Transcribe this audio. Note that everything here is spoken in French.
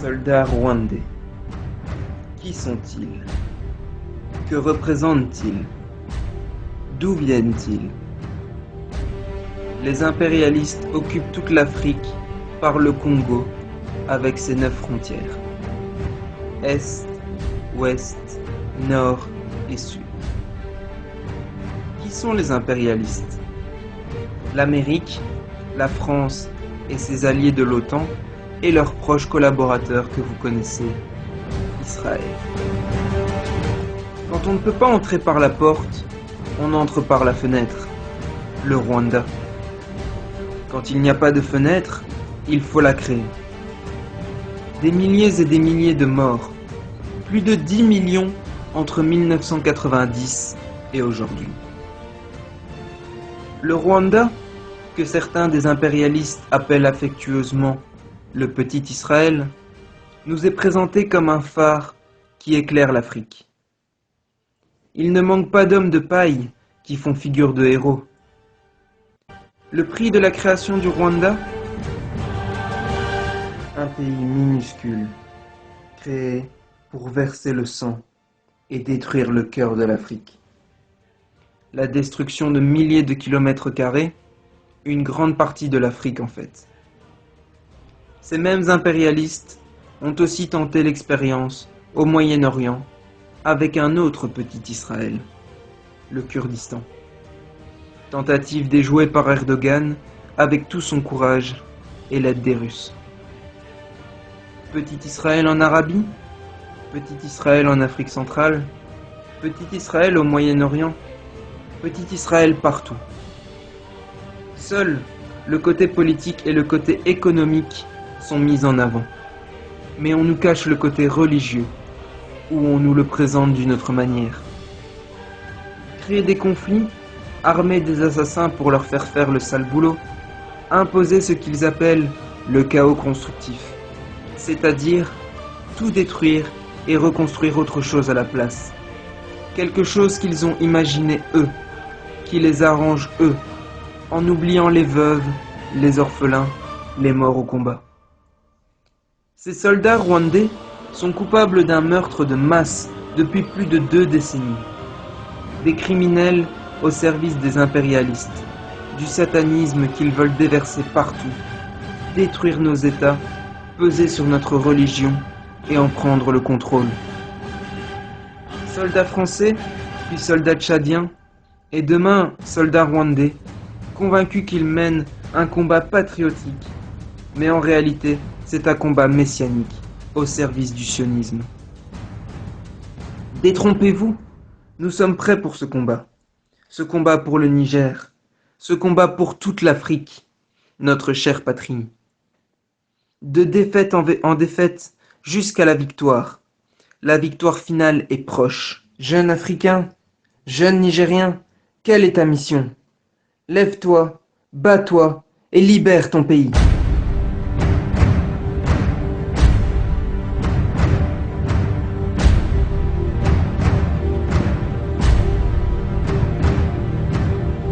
Soldats rwandais. Qui sont-ils? Que représentent-ils? D'où viennent-ils? Les impérialistes occupent toute l'Afrique par le Congo avec ses 9 frontières. Est, ouest, nord et sud. Qui sont les impérialistes? L'Amérique, la France et ses alliés de l'OTAN et leurs proches collaborateurs que vous connaissez, Israël. Quand on ne peut pas entrer par la porte, on entre par la fenêtre, le Rwanda. Quand il n'y a pas de fenêtre, il faut la créer. Des milliers et des milliers de morts, plus de 10 millions entre 1990 et aujourd'hui. Le Rwanda, que certains des impérialistes appellent affectueusement le petit Israël, nous est présenté comme un phare qui éclaire l'Afrique. Il ne manque pas d'hommes de paille qui font figure de héros. Le prix de la création du Rwanda? Un pays minuscule, créé pour verser le sang et détruire le cœur de l'Afrique. La destruction de milliers de kilomètres carrés, une grande partie de l'Afrique en fait. Ces mêmes impérialistes ont aussi tenté l'expérience au Moyen-Orient avec un autre petit Israël, le Kurdistan. Tentative déjouée par Erdogan avec tout son courage et l'aide des Russes. Petit Israël en Arabie, petit Israël en Afrique centrale, petit Israël au Moyen-Orient, petit Israël partout. Seuls le côté politique et le côté économique sont mis en avant. Mais on nous cache le côté religieux, ou on nous le présente d'une autre manière. Créer des conflits, armer des assassins pour leur faire le sale boulot, imposer ce qu'ils appellent le chaos constructif, c'est-à-dire tout détruire et reconstruire autre chose à la place. Quelque chose qu'ils ont imaginé eux, qui les arrange eux, en oubliant les veuves, les orphelins, les morts au combat. Ces soldats rwandais sont coupables d'un meurtre de masse depuis plus de 2 décennies. Des criminels au service des impérialistes, du satanisme qu'ils veulent déverser partout, détruire nos États, peser sur notre religion et en prendre le contrôle. Soldats français, puis soldats tchadiens, et demain soldats rwandais, convaincus qu'ils mènent un combat patriotique, mais en réalité, c'est un combat messianique, au service du sionisme. Détrompez-vous, nous sommes prêts pour ce combat pour le Niger, ce combat pour toute l'Afrique, notre chère patrie. De défaite en défaite, jusqu'à la victoire finale est proche. Jeune Africain, jeune Nigérien, quelle est ta mission? Lève-toi, bats-toi et libère ton pays.